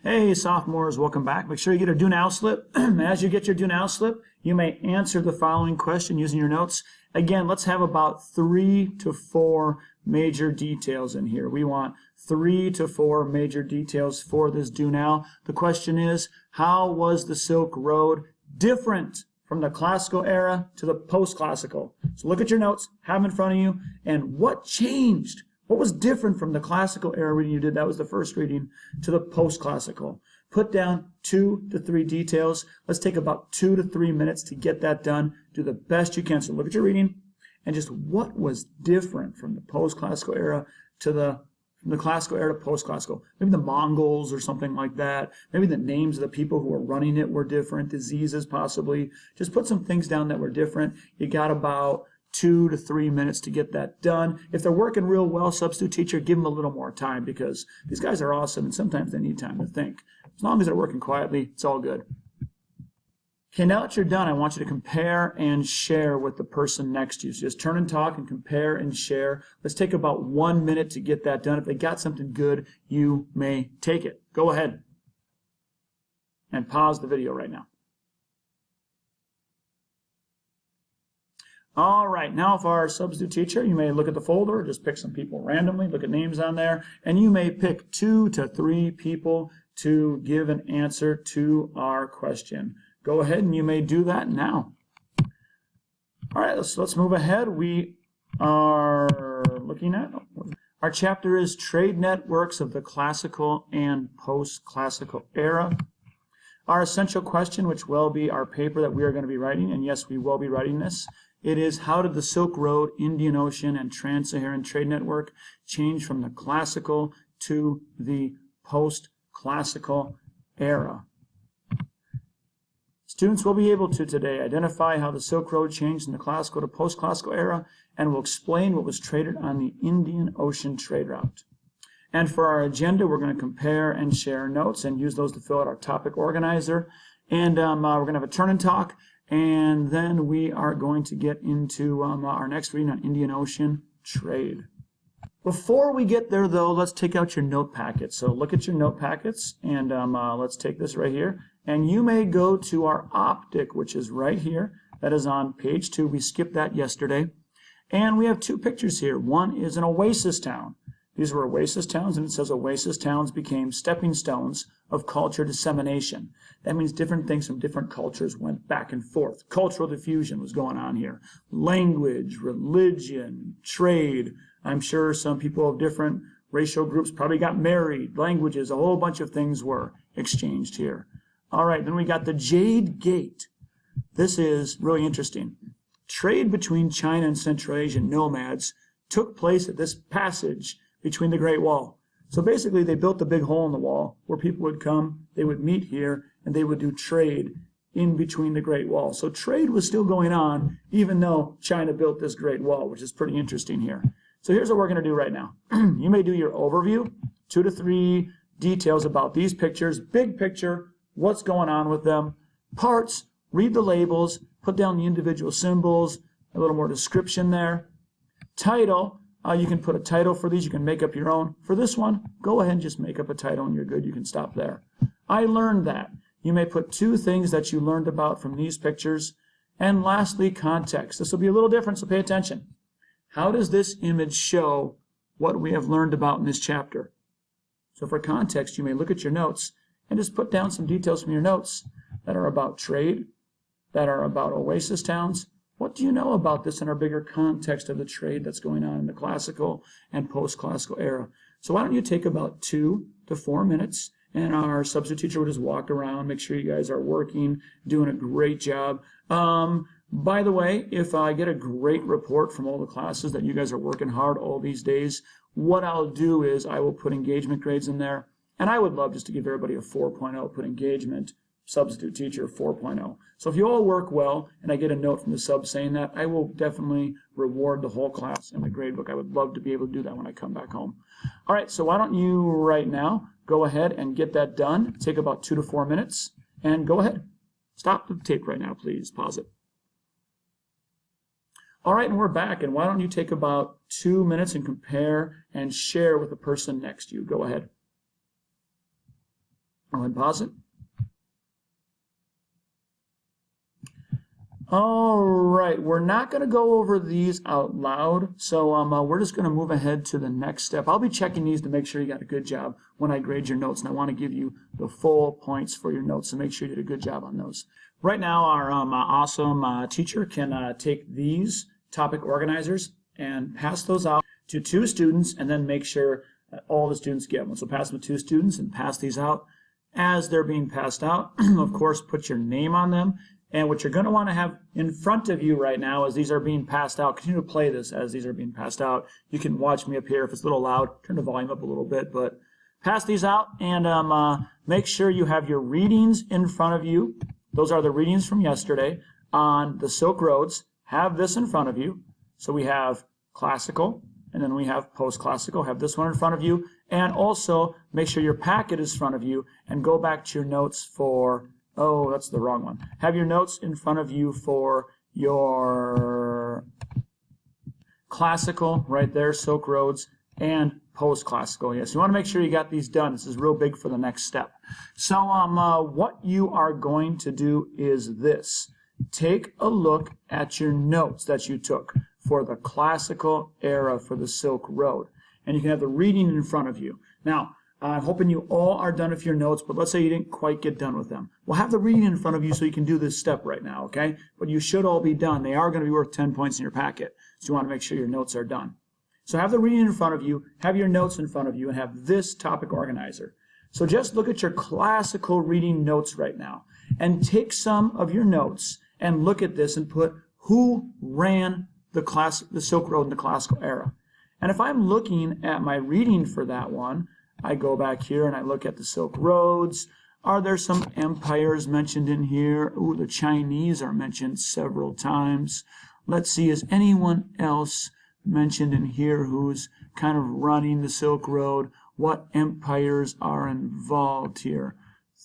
Hey, sophomores, welcome back. Make sure you get a do now slip. As you get your do now slip, you may answer the following question using your notes. Again, let's have about 3 to 4 major details in here. We want 3 to 4 major details for this do now. The question is, how was the Silk Road different from the classical era to the post-classical? So look at your notes, have them in front of you, and what changed? What was different from the classical era reading you did? That was the first reading, to the post-classical. Put down 2 to 3 details. Let's take about 2 to 3 minutes to get that done. Do the best you can. So look at your reading and just what was different from the post-classical era to from the classical era to post-classical. Maybe the Mongols or something like that. Maybe the names of the people who were running it were different. Diseases possibly. Just put some things down that were different. You got about 2 to 3 minutes to get that done. If they're working real well, substitute teacher, give them a little more time because these guys are awesome and sometimes they need time to think. As long as they're working quietly, it's all good. Okay, now that you're done, I want you to compare and share with the person next to you. So just turn and talk and compare and share. Let's take about 1 minute to get that done. If they got something good, you may take it. Go ahead and pause the video right now. All right, now for our substitute teacher, you may look at the folder, just pick some people randomly, look at names on there, and you may pick 2 to 3 people to give an answer to our question. Go ahead and you may do that now. All right, let's move ahead. We are looking at, our chapter is Trade Networks of the Classical and Post-Classical Era. Our essential question, which will be our paper that we are going to be writing, and yes, we will be writing this, it is, how did the Silk Road, Indian Ocean, and Trans-Saharan Trade Network change from the classical to the post-classical era? Students will be able to today identify how the Silk Road changed from the classical to post-classical era and will explain what was traded on the Indian Ocean trade route. And for our agenda, we're going to compare and share notes and use those to fill out our topic organizer. And we're going to have a turn and talk. And then we are going to get into our next reading on Indian Ocean trade. Before we get there, though, let's take out your note packet. So look at your note packets, and let's take this right here. And you may go to our optic, which is right here. That is on page 2. We skipped that yesterday. And we have 2 pictures here. One is an oasis town. These were oasis towns, and it says oasis towns became stepping stones of culture dissemination. That means different things from different cultures went back and forth. Cultural diffusion was going on here. Language, religion, trade. I'm sure some people of different racial groups probably got married. Languages, a whole bunch of things were exchanged here. All right, then we got the Jade Gate. This is really interesting. Trade between China and Central Asian nomads took place at this passage between the Great Wall. So basically they built a big hole in the wall where people would come, they would meet here, and they would do trade in between the Great Wall. So trade was still going on even though China built this Great Wall, which is pretty interesting here. So here's what we're going to do right now. You may do your overview, 2 to 3 details about these pictures, big picture, what's going on with them, parts, read the labels, put down the individual symbols, a little more description there. Title, you can put a title for these. You can make up your own. For this one, go ahead and just make up a title and you're good. You can stop there. I learned that. You may put 2 things that you learned about from these pictures. And lastly, context. This will be a little different, so pay attention. How does this image show what we have learned about in this chapter? So for context, you may look at your notes and just put down some details from your notes that are about trade, that are about oasis towns. What do you know about this in our bigger context of the trade that's going on in the classical and post-classical era? So why don't you take about 2 to 4 minutes, and our substitute teacher will just walk around, make sure you guys are working, doing a great job. By the way, if I get a great report from all the classes that you guys are working hard all these days, what I'll do is I will put engagement grades in there. And I would love just to give everybody a 4.0, put engagement, substitute teacher 4.0. So if you all work well and I get a note from the sub saying that, I will definitely reward the whole class in my grade book. I would love to be able to do that when I come back home. All right, so why don't you right now go ahead and get that done. Take about 2 to 4 minutes and go ahead. Stop the tape right now, please. Pause it. All right, and we're back. And why don't you take about 2 minutes and compare and share with the person next to you. Go ahead. I'll ahead and pause it. All right, we're not going to go over these out loud, so we're just going to move ahead to the next step. I'll be checking these to make sure you got a good job when I grade your notes, and I want to give you the full points for your notes, so make sure you did a good job on those. Right now, our awesome teacher can take these topic organizers and pass those out to 2 students, and then make sure that all the students get one. So pass them to 2 students and pass these out. As they're being passed out, of course, put your name on them. And what you're going to want to have in front of you right now as these are being passed out, continue to play this as these are being passed out. You can watch me up here. If it's a little loud, turn the volume up a little bit, but pass these out and make sure you have your readings in front of you. Those are the readings from yesterday on the Silk Roads. Have this in front of you. So we have classical, and then we have post-classical. Have this one in front of you. And also make sure your packet is in front of you and go back to your notes for... Oh, that's the wrong one. Have your notes in front of you for your classical, right there, Silk Roads, and post-classical. Yes, you want to make sure you got these done. This is real big for the next step. So what you are going to do is this. Take a look at your notes that you took for the classical era for the Silk Road. And you can have the reading in front of you. Now, I'm hoping you all are done with your notes, but let's say you didn't quite get done with them. We'll have the reading in front of you so you can do this step right now, okay? But you should all be done. They are going to be worth 10 points in your packet, so you want to make sure your notes are done. So have the reading in front of you, have your notes in front of you, and have this topic organizer. So just look at your classical reading notes right now, and take some of your notes and look at this and put who ran the Silk Road in the classical era. And if I'm looking at my reading for that one, I go back here and I look at the Silk Roads. Are there some empires mentioned in here? Ooh, the Chinese are mentioned several times. Let's see, is anyone else mentioned in here who's kind of running the Silk Road? What empires are involved here?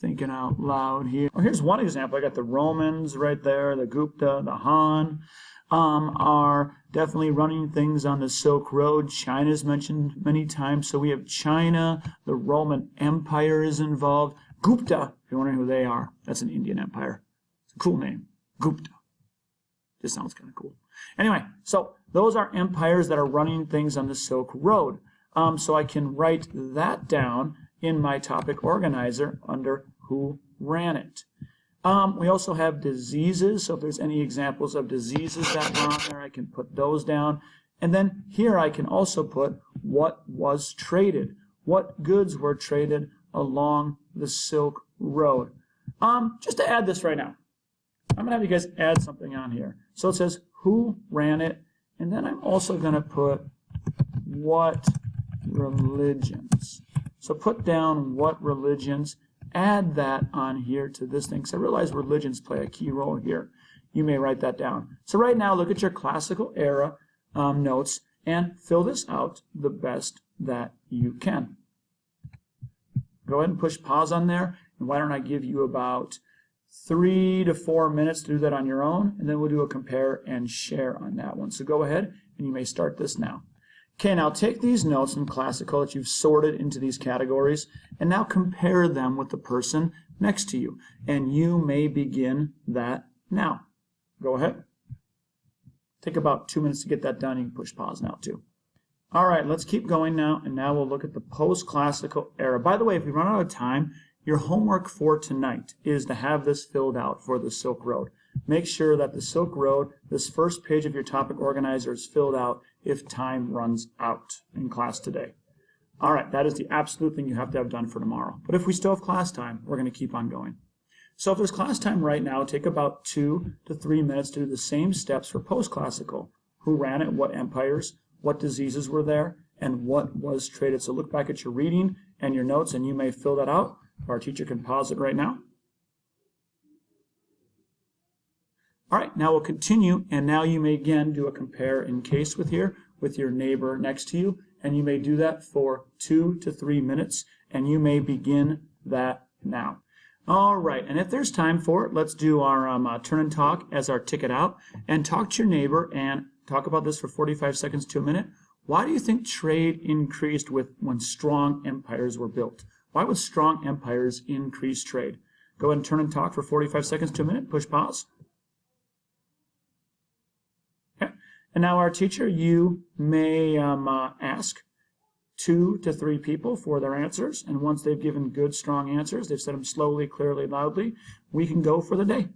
Thinking out loud here. Oh, here's one example. I got the Romans right there, the Gupta, the Han. Are definitely running things on the Silk Road. China is mentioned many times. So we have China, the Roman Empire is involved. Gupta, if you're wondering who they are, that's an Indian empire. It's a cool name, Gupta. Just sounds kind of cool. Anyway, so those are empires that are running things on the Silk Road. So I can write that down in my topic organizer under who ran it. We also have diseases, so if there's any examples of diseases that were on there, I can put those down. And then here I can also put what was traded, what goods were traded along the Silk Road. Just to add this right now, I'm going to have you guys add something on here. So it says who ran it, and then I'm also going to put what religions. So put down what religions. Add that on here to this thing, because I realize religions play a key role here. You may write that down. So right now, look at your classical era notes and fill this out the best that you can. Go ahead and push pause on there, and why don't I give you about 3 to 4 minutes to do that on your own, and then we'll do a compare and share on that one. So go ahead, and you may start this now. Okay, now take these notes from classical that you've sorted into these categories and now compare them with the person next to you. And you may begin that now. Go ahead. Take about 2 minutes to get that done. You can push pause now too. All right, let's keep going now, and now we'll look at the post-classical era. By the way, if we run out of time, your homework for tonight is to have this filled out for the Silk Road. Make sure that the Silk Road, this first page of your topic organizer, is filled out if time runs out in class today. All right, that is the absolute thing you have to have done for tomorrow. But if we still have class time, we're going to keep on going. So if there's class time right now, take about 2 to 3 minutes to do the same steps for post-classical. Who ran it, what empires, what diseases were there, and what was traded. So look back at your reading and your notes, and you may fill that out. Our teacher can pause it right now. All right, now we'll continue, and now you may again do a compare in case with your neighbor next to you, and you may do that for 2 to 3 minutes, and you may begin that now. All right, and if there's time for it, let's do our turn and talk as our ticket out, and talk to your neighbor and talk about this for 45 seconds to a minute. Why do you think trade increased when strong empires were built? Why would strong empires increase trade? Go ahead and turn and talk for 45 seconds to a minute. Push pause. Okay. And now our teacher, you may ask 2 to 3 people for their answers. And once they've given good, strong answers, they've said them slowly, clearly, loudly, we can go for the day.